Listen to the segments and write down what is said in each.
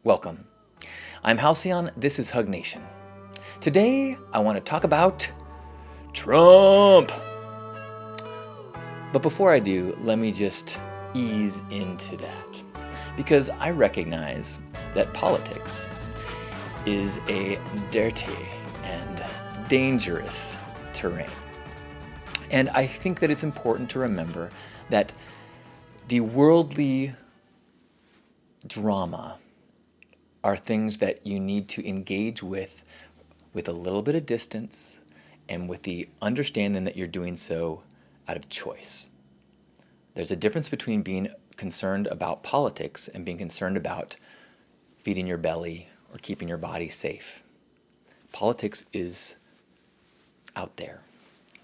Welcome. I'm Halcyon, this is Hug Nation. Today, I want to talk about Trump. But before I do, let me just ease into that. Because I recognize that politics is a dirty and dangerous terrain. And I think that it's important to remember that the worldly drama are things that you need to engage with a little bit of distance and with the understanding that you're doing so out of choice. There's a difference between being concerned about politics and being concerned about feeding your belly or keeping your body safe. Politics is out there.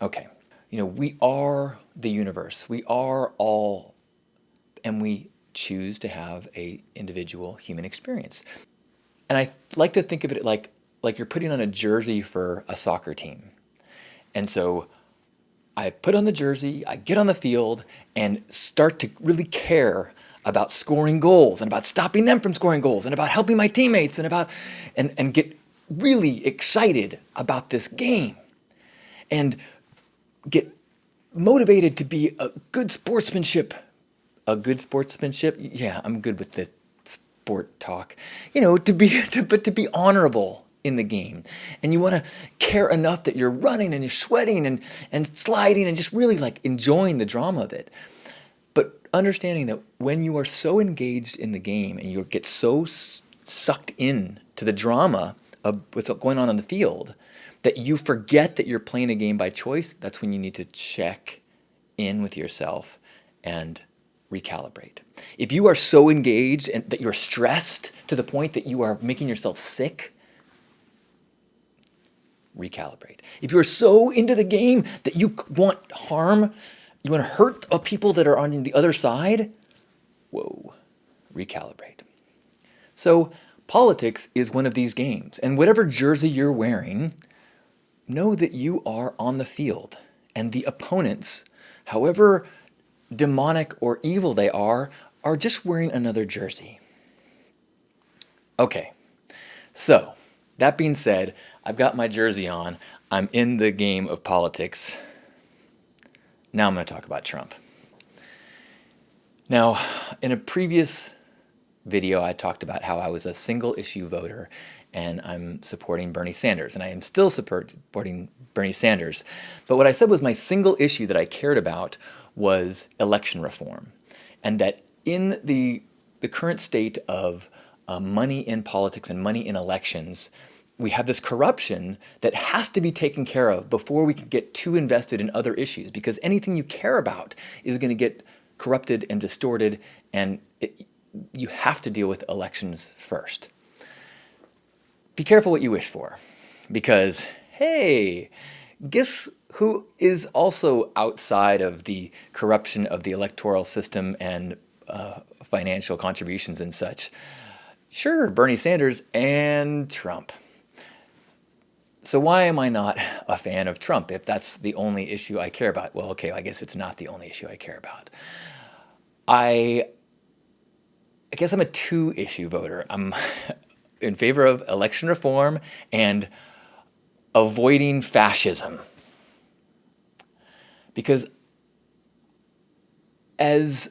Okay. We are the universe. We are all, and we choose to have a individual human experience. And I like to think of it like you're putting on a jersey for a soccer team. And so I put on the jersey, I get on the field, and start to really care about scoring goals and about stopping them from scoring goals and about helping my teammates and get really excited about this game and get motivated to be a good sportsmanship. Yeah, I'm good with the sport talk. To be honorable in the game. And you want to care enough that you're running and you're sweating and sliding and just really enjoying the drama of it. But understanding that when you are so engaged in the game and you get so sucked in to the drama of what's going on the field that you forget that you're playing a game by choice, that's when you need to check in with yourself and recalibrate. If you are so engaged and that you're stressed to the point that you are making yourself sick, recalibrate. If you're so into the game that you want harm, you want to hurt people that are on the other side, recalibrate. So politics is one of these games, and whatever jersey you're wearing, know that you are on the field, and the opponents, however demonic or evil they are just wearing another jersey. Okay, so that being said, I've got my jersey on. I'm in the game of politics. Now I'm going to talk about Trump. Now, in a previous video, I talked about how I was a single issue voter and I'm supporting Bernie Sanders, and I am still supporting Bernie Sanders. But what I said was my single issue that I cared about was election reform, and that in the current state of money in politics and money in elections, we have this corruption that has to be taken care of before we can get too invested in other issues, because anything you care about is going to get corrupted and distorted, and you have to deal with elections first. Be careful what you wish for, because, hey, guess who is also outside of the corruption of the electoral system and financial contributions and such? Sure, Bernie Sanders and Trump. So why am I not a fan of Trump if that's the only issue I care about? Well, okay, I guess it's not the only issue I care about. I guess I'm a two-issue voter. I'm in favor of election reform and avoiding fascism. Because as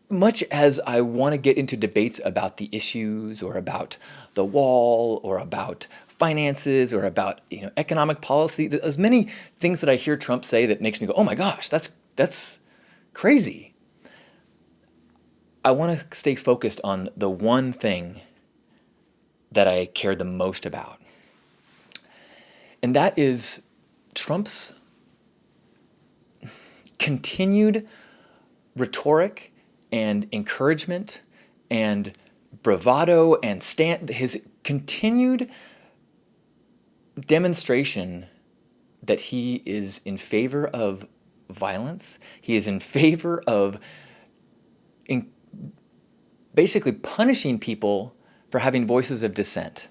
much as I want to get into debates about the issues or about the wall or about finances or about economic policy, there's many things that I hear Trump say that makes me go, oh my gosh, that's crazy. I want to stay focused on the one thing that I care the most about. And that is Trump's continued rhetoric and encouragement and bravado and his continued demonstration that he is in favor of violence. He is in favor of basically punishing people for having voices of dissent.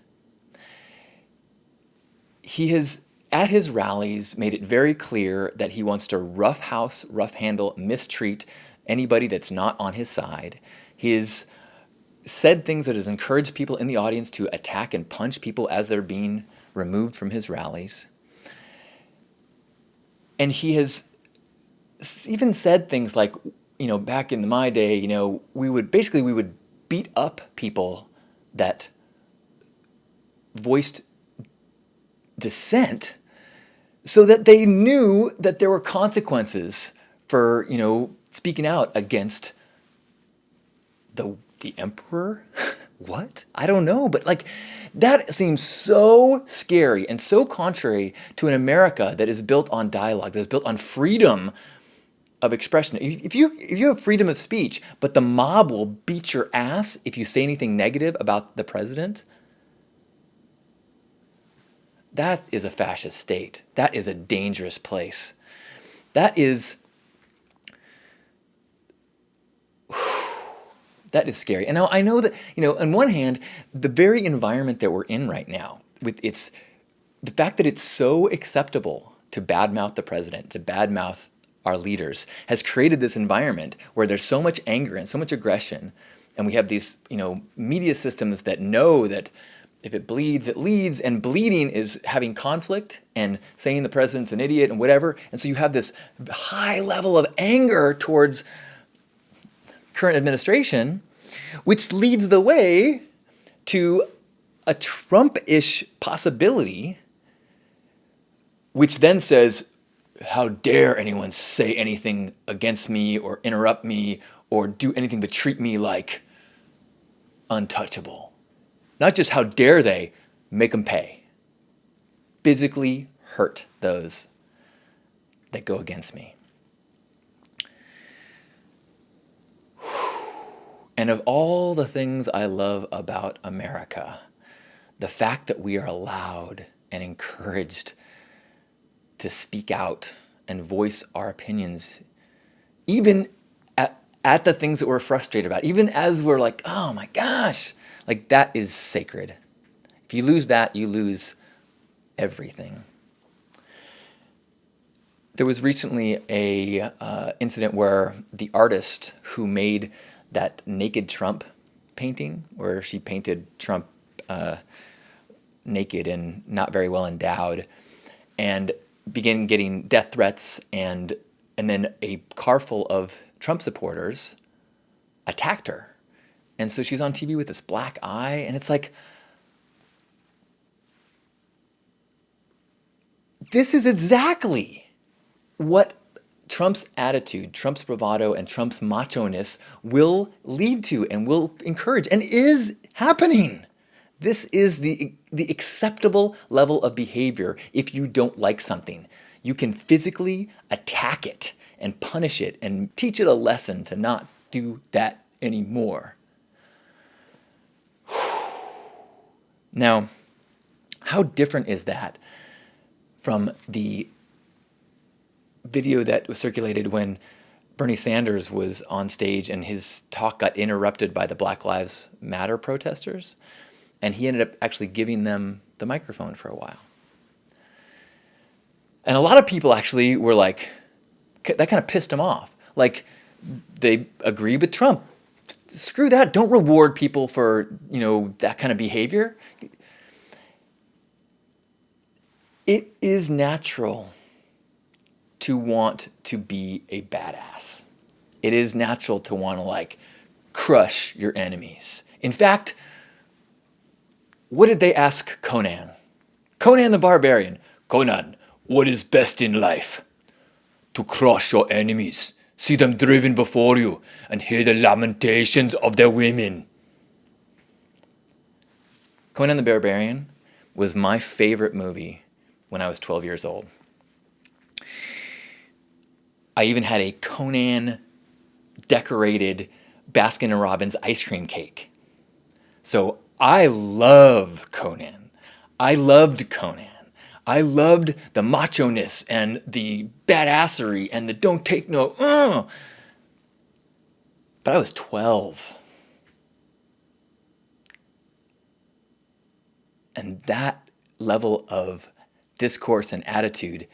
He has, at his rallies, made it very clear that he wants to roughhouse, rough handle, mistreat anybody that's not on his side. His said things that has encouraged people in the audience to attack and punch people as they're being removed from his rallies. And he has even said things like, back in my day, we would beat up people that voiced dissent so that they knew that there were consequences for, speaking out against the emperor. What? I don't know, but that seems so scary and so contrary to an America that is built on dialogue, that is built on freedom of expression. If you have freedom of speech, but the mob will beat your ass if you say anything negative about the president, that is a fascist state. That is a dangerous place. That is scary. And now I know that, on one hand, the very environment that we're in right now, with the fact that it's so acceptable to badmouth the president, to badmouth our leaders, has created this environment where there's so much anger and so much aggression. And we have these, media systems that know that if it bleeds, it leads, and bleeding is having conflict and saying the president's an idiot and whatever. And so you have this high level of anger towards current administration, which leads the way to a Trump-ish possibility, which then says, how dare anyone say anything against me or interrupt me or do anything but treat me like untouchable. Not just how dare they, make them pay. Physically hurt those that go against me. And of all the things I love about America, the fact that we are allowed and encouraged to speak out and voice our opinions, even at the things that we're frustrated about, even as we're like, oh my gosh, that is sacred. If you lose that, you lose everything. There was recently a incident where the artist who made that naked Trump painting, where she painted Trump naked and not very well endowed, and began getting death threats, and then a car full of Trump supporters attacked her. And so she's on TV with this black eye, and it's like, this is exactly what Trump's attitude, Trump's bravado, and Trump's macho-ness will lead to and will encourage and is happening. This is the acceptable level of behavior if you don't like something. You can physically attack it and punish it and teach it a lesson to not do that anymore. Now, how different is that from the video that was circulated when Bernie Sanders was on stage and his talk got interrupted by the Black Lives Matter protesters, and he ended up actually giving them the microphone for a while. And a lot of people actually were like, that kind of pissed them off. They agree with Trump. Screw that. Don't reward people for, that kind of behavior. It is natural to want to be a badass. It is natural to want to crush your enemies. In fact, what did they ask Conan? Conan the Barbarian. Conan, what is best in life? To crush your enemies, see them driven before you, and hear the lamentations of their women. Conan the Barbarian was my favorite movie when I was 12 years old. I even had a Conan decorated Baskin-Robbins ice cream cake. So I love Conan. I loved Conan. I loved the macho-ness and the badassery and the don't take no. But I was 12. And that level of discourse and attitude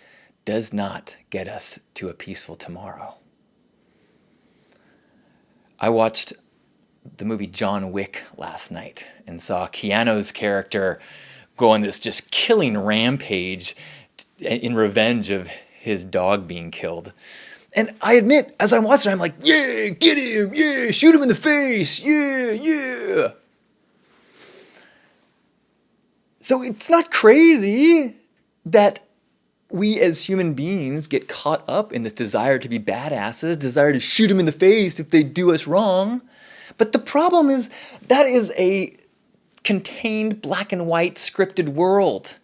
does not get us to a peaceful tomorrow. I watched the movie John Wick last night and saw Keanu's character go on this just killing rampage in revenge of his dog being killed. And I admit, as I'm watching, I'm like, yeah, get him, yeah, shoot him in the face, yeah, yeah. So it's not crazy that we as human beings get caught up in this desire to be badasses, desire to shoot them in the face if they do us wrong. But the problem is that is a contained black and white scripted world.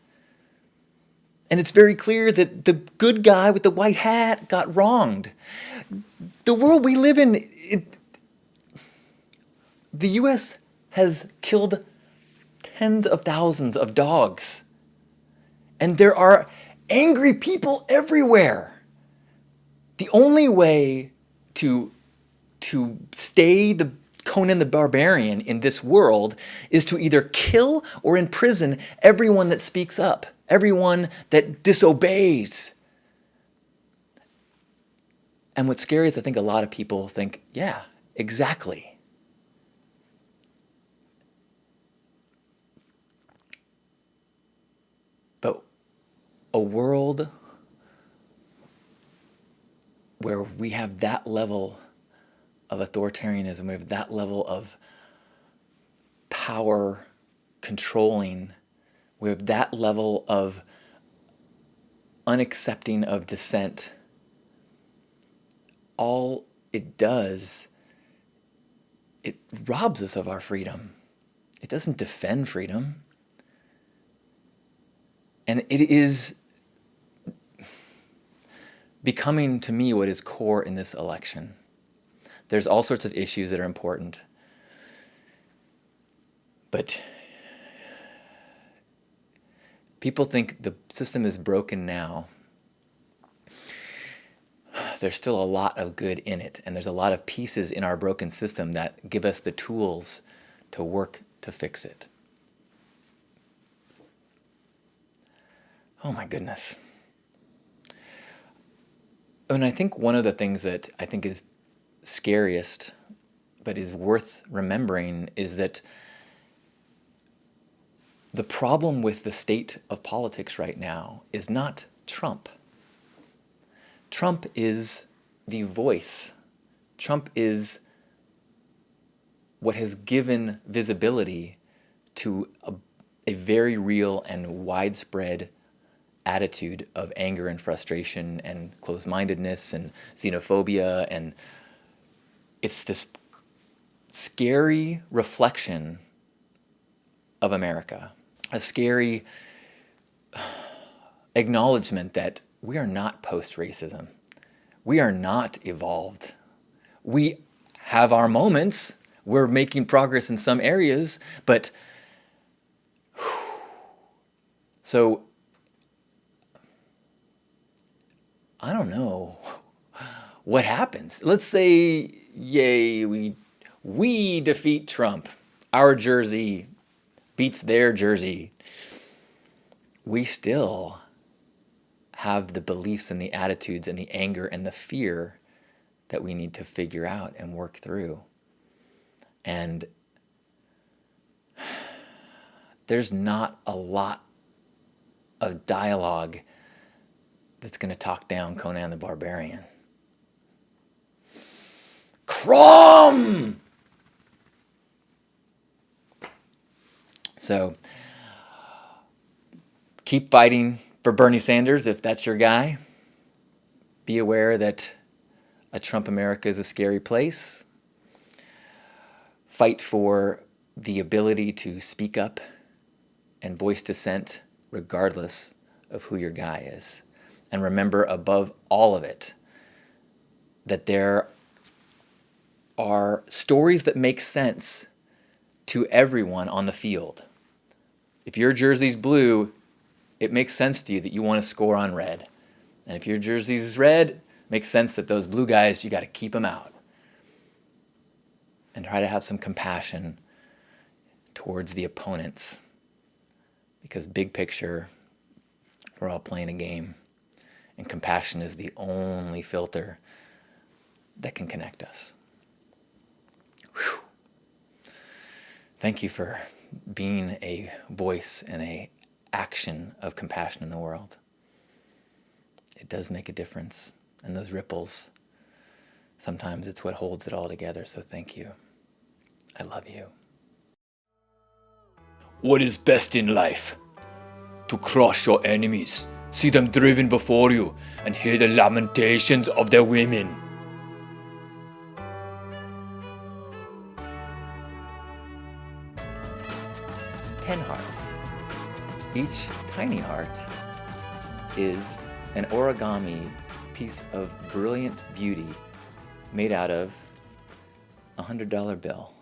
And it's very clear that the good guy with the white hat got wronged. The world we live in, the US has killed tens of thousands of dogs. And there are angry people everywhere. The only way to stay the Conan the Barbarian in this world is to either kill or imprison everyone that speaks up, everyone that disobeys. And what's scary is I think a lot of people think, yeah, exactly. But a world where we have that level of authoritarianism, we have that level of power controlling, we have that level of unaccepting of dissent, all it does, it robs us of our freedom. It doesn't defend freedom. And it is becoming, to me, what is core in this election. There's all sorts of issues that are important. But people think the system is broken now. There's still a lot of good in it, and there's a lot of pieces in our broken system that give us the tools to work to fix it. Oh my goodness. And I think one of the things that I think is scariest, but is worth remembering, is that the problem with the state of politics right now is not Trump. Trump is the voice. Trump is what has given visibility to a very real and widespread attitude of anger and frustration and closed-mindedness and xenophobia, and it's this scary reflection of America, a scary acknowledgement that we are not post-racism. We are not evolved. We have our moments. We're making progress in some areas, but so I don't know what happens. Let's say, yay, we defeat Trump. Our jersey beats their jersey. We still have the beliefs and the attitudes and the anger and the fear that we need to figure out and work through. And there's not a lot of dialogue that's going to talk down Conan the Barbarian. Crom! So, keep fighting for Bernie Sanders if that's your guy. Be aware that a Trump America is a scary place. Fight for the ability to speak up and voice dissent regardless of who your guy is. And remember, above all of it, that there are stories that make sense to everyone on the field. If your jersey's blue, it makes sense to you that you want to score on red. And if your jersey's red, it makes sense that those blue guys, you got to keep them out. And try to have some compassion towards the opponents. Because big picture, we're all playing a game. And compassion is the only filter that can connect us. Whew. Thank you for being a voice and a action of compassion in the world. It does make a difference. And those ripples, sometimes it's what holds it all together. So thank you. I love you. What is best in life? To crush your enemies, see them driven before you, and hear the lamentations of their women. Ten hearts. Each tiny heart is an origami piece of brilliant beauty made out of a $100 bill.